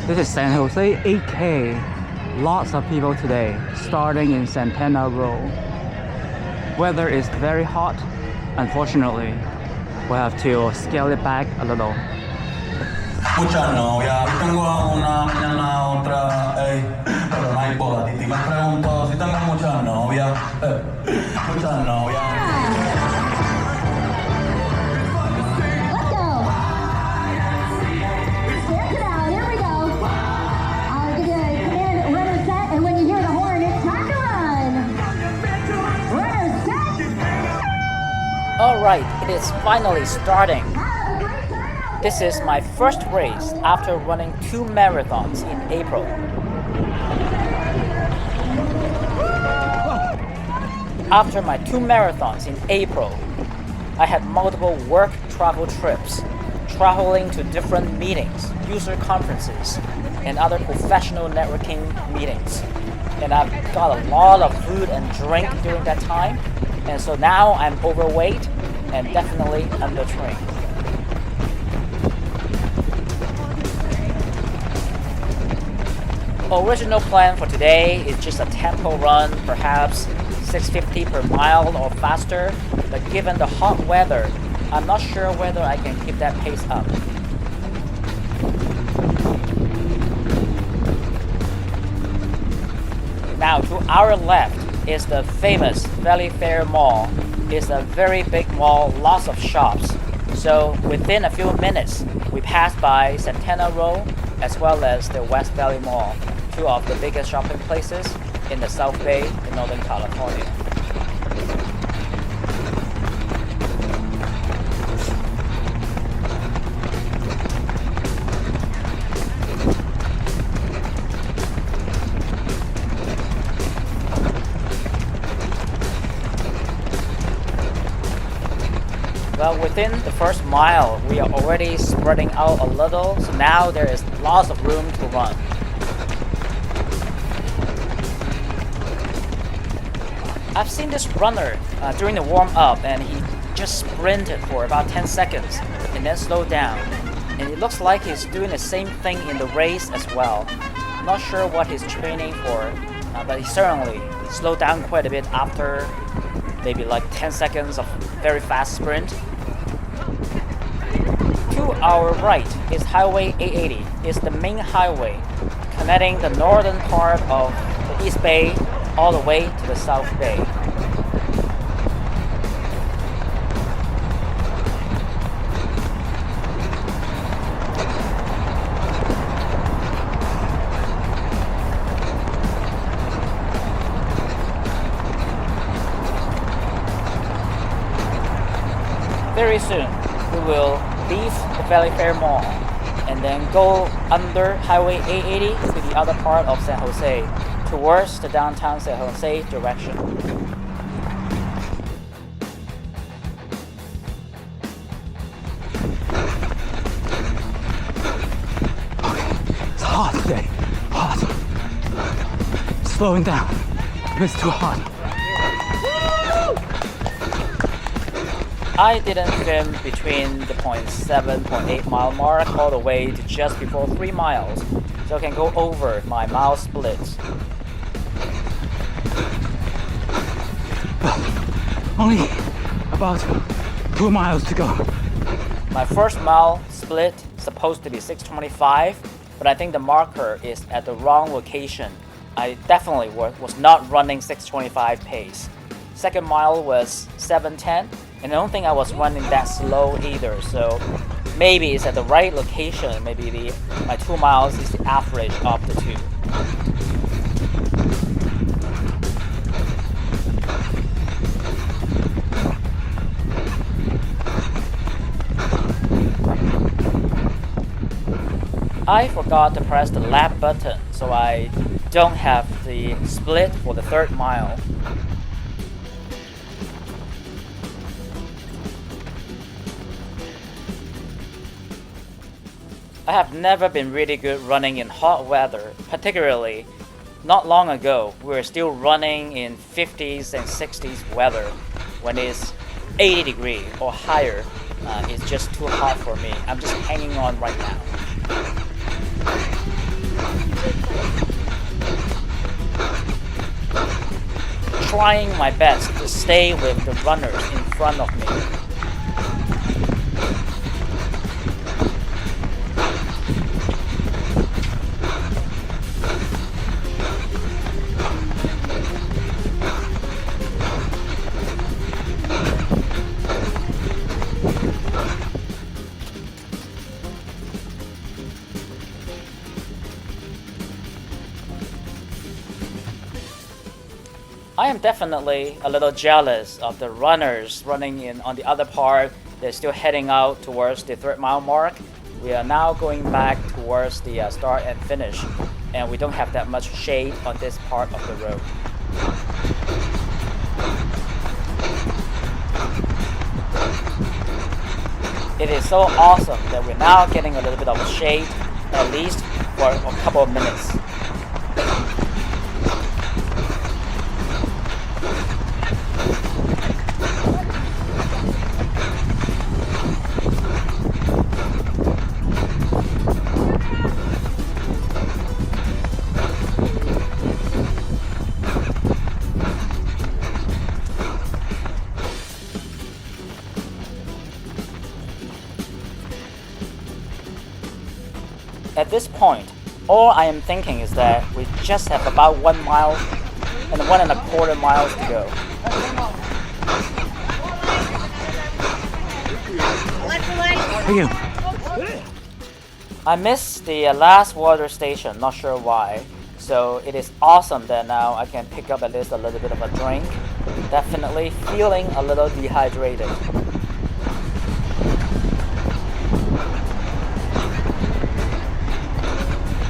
This is San Jose 8K. Lots of people today, starting in Santana Row. Weather is very hot. Unfortunately, we have to scale it back a little. Mucha novia, tengo una, mañana otra, ey, pero no hay boda. Titi me preguntó si tengo mucha novia, mucha novia. Let's go. Dance it out. Here we go. I'll give you a command, runner set, and when you hear the horn, it's time to run. Runner set. Alright, it is finally starting. This is my first race after running 2 marathons in April. After my 2 marathons in April, I had multiple work travel trips, traveling to different meetings, user conferences, and other professional networking meetings. And I've got a lot of food and drink during that time, and so now I'm overweight and definitely undertrained. Original plan for today is just a tempo run, perhaps 650 per mile or faster, but given the hot weather, I'm not sure whether I can keep that pace up. Now to our left is the famous Valley Fair Mall. It's a very big mall, lots of shops. So within a few minutes, we passed by Santana Row as well as the West Valley Mall, two of the biggest shopping places in the South Bay in Northern California. Well, within the first mile, we are already spreading out a little, so now there is lots of room to run. I've seen this runner during the warm-up, and he just sprinted for about 10 seconds and then slowed down. And it looks like he's doing the same thing in the race as well. Not sure what he's training for, but he certainly slowed down quite a bit after maybe like 10 seconds of very fast sprint. To our right is Highway 880. It's the main highway connecting the northern part of the East Bay all the way to the South Bay. Very soon, we will leave the Valley Fair Mall and then go under Highway 880 to the other part of San Jose, towards the downtown San Jose direction. Okay, it's hot today. Hot. Slowing down. It's too hot. I didn't film between the 0.7, 0.8 mile mark all the way to just before 3 miles, so I can go over my mile splits. Only about 2 miles to go. My first mile split is supposed to be 6:25, but I think the marker is at the wrong location. I definitely was not running 6:25 pace. Second mile was 7:10, and I don't think I was running that slow either, so maybe it's at the right location. Maybe my 2 miles is the average of the two. I forgot to press the lap button, so I don't have the split for the third mile. I have never been really good running in hot weather, particularly not long ago. We were still running in 50s and 60s weather when it's 80 degrees or higher. It's just too hot for me. I'm just hanging on right now. Trying my best to stay with the runners in front of me. I am definitely a little jealous of the runners running in on the other part. They're still heading out towards the 3rd mile mark. We are now going back towards the start and finish, and we don't have that much shade on this part of the road. It is so awesome that we're now getting a little bit of shade, at least for a couple of minutes. At this point, all I am thinking is that we just have about 1 mile and 1.25 miles to go. Thank you. I missed the last water station, not sure why. So it is awesome that now I can pick up at least a little bit of a drink. Definitely feeling a little dehydrated.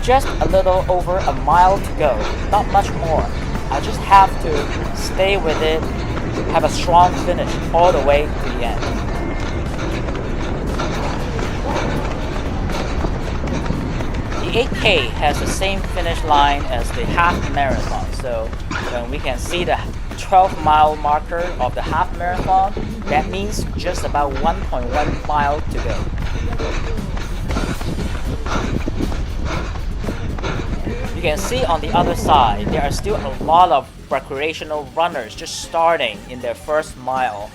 Just a little over a mile to go, not much more. I just have to stay with it, have a strong finish all the way to the end. The 8K has the same finish line as the half marathon, so when we can see the 12-mile marker of the half marathon, that means just about 1.1 mile to go. You can see on the other side, there are still a lot of recreational runners just starting in their first mile.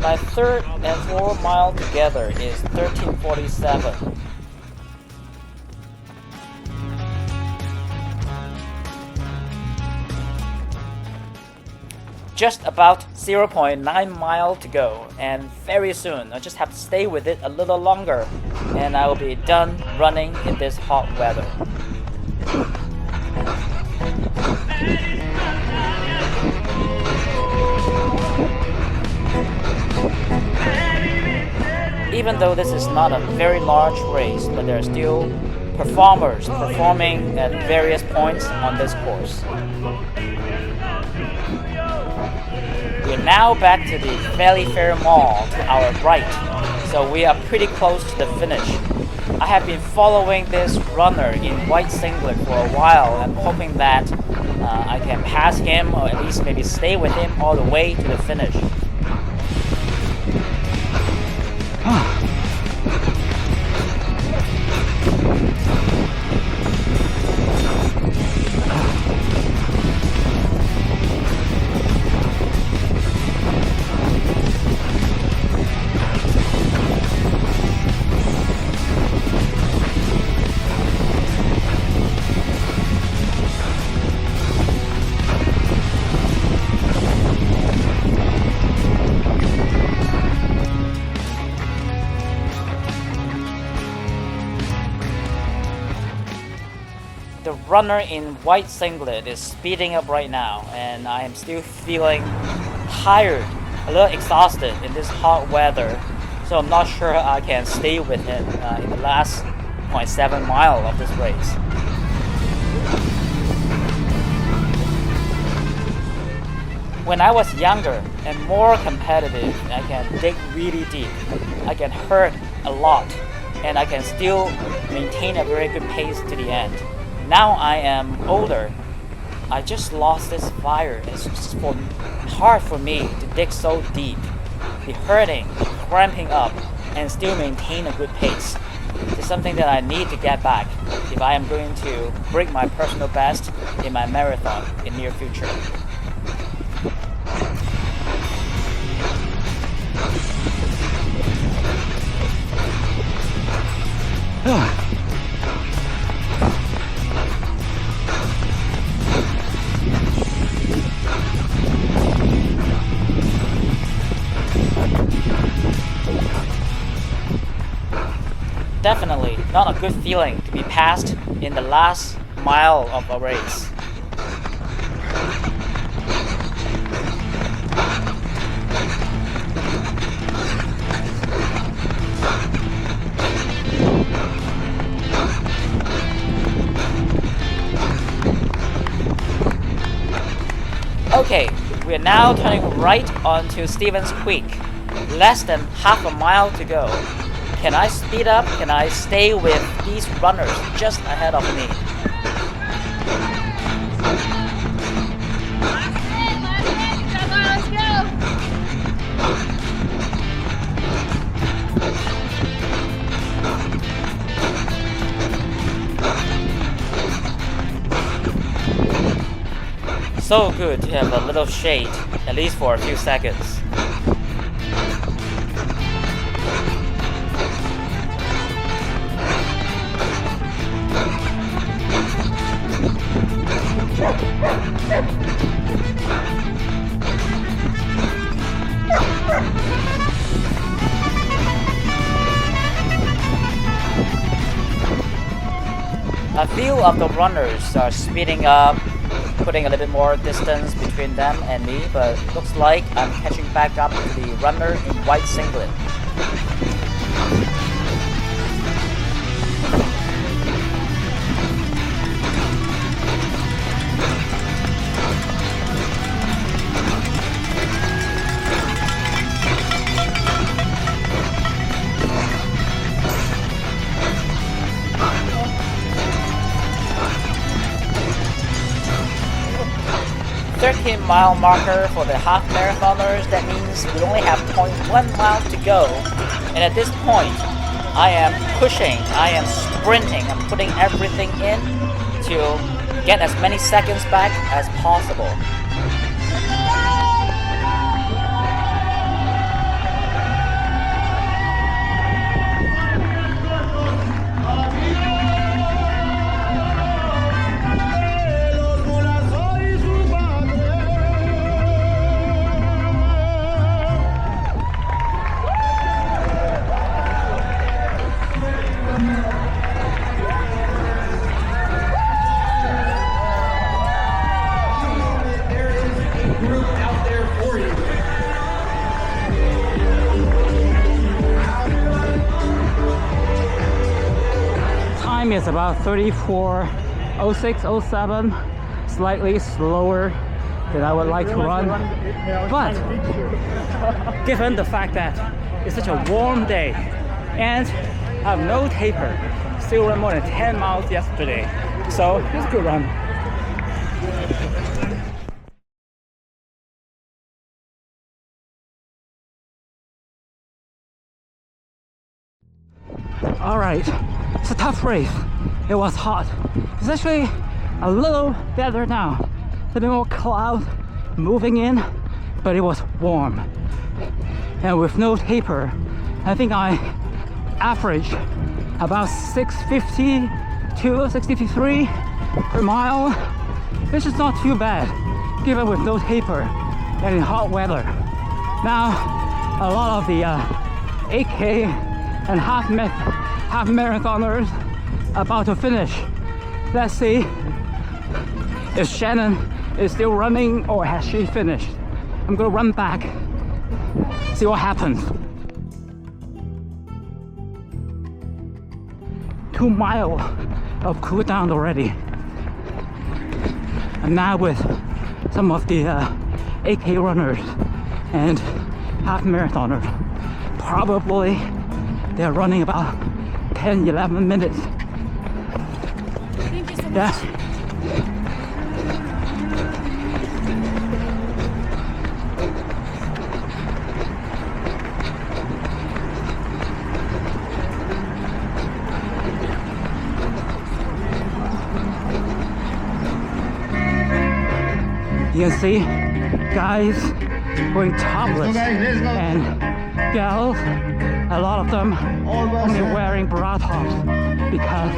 My 3rd and 4th mile together is 13:47. Just about 0.9 mile to go, and very soon I just have to stay with it a little longer and I will be done running in this hot weather. Even though this is not a very large race, but there are still performers performing at various points on this course. We're now back to the Valley Fair Mall to our right, so we are pretty close to the finish. I have been following this runner in white singlet for a while and hoping that I can pass him or at least maybe stay with him all the way to the finish. the runner in white singlet is speeding up right now, and I am still feeling tired, a little exhausted in this hot weather. So I'm not sure I can stay with him in the last 0.7 mile of this race. When I was younger and more competitive, I can dig really deep, I can hurt a lot, and I can still maintain a very good pace to the end. Now I am older, I just lost this fire. It's just hard for me to dig so deep, be hurting, cramping up, and still maintain a good pace. It's something that I need to get back if I am going to break my personal best in my marathon in near future. Definitely not a good feeling to be passed in the last mile of a race. Okay, we are now turning right onto Stevens Creek. Less than half a mile to go. Can I speed up? Can I stay with these runners just ahead of me? Let's go! So good to have a little shade, at least for a few seconds. A few of the runners are speeding up, putting a little bit more distance between them and me, but looks like I'm catching back up to the runner in white singlet. Mile marker for the half marathoners. That means we only have 0.1 mile to go, and at this point I am pushing, I am sprinting, I'm putting everything in to get as many seconds back as possible. Is about 34:06:07, slightly slower than I would like to run, but given the fact that it's such a warm day and I have no taper, still ran more than 10 miles yesterday, so it's a good run. All right, it's a tough race. It was hot. It's actually a little better now. A little more cloud moving in, but it was warm. And with no taper, I think I averaged about 650 to 653 per mile, which is not too bad, given with no taper and in hot weather. Now, a lot of the 8K and half marathoners about to finish. Let's see if Shannon is still running or has she finished. I'm gonna run back, see what happens. 2 miles of cool down already. And now with some of the 8K runners and half marathoners, probably they're running about 10-11 minutes. Thank you so much. Yeah. You can see guys going topless and gals, a lot of them only wearing bra tops because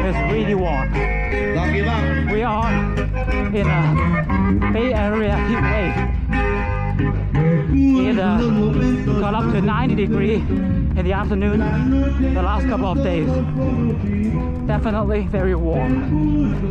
it's really warm. We are in a Bay Area heat wave. It got up to 90 degrees in the afternoon the last couple of days. Definitely very warm.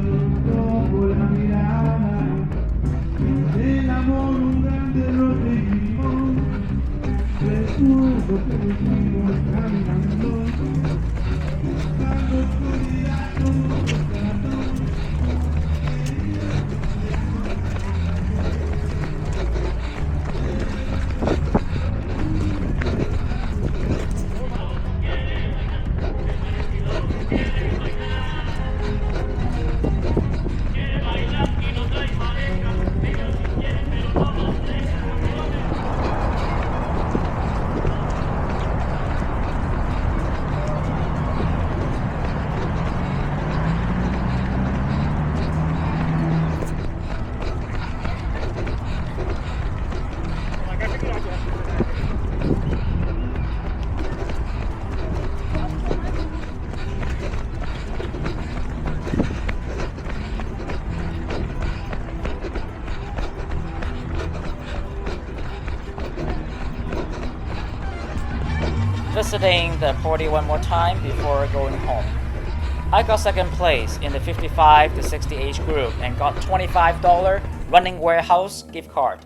Visiting the party one more time before going home. I got second place in the 55 to 60 age group and got $25 Running Warehouse gift card.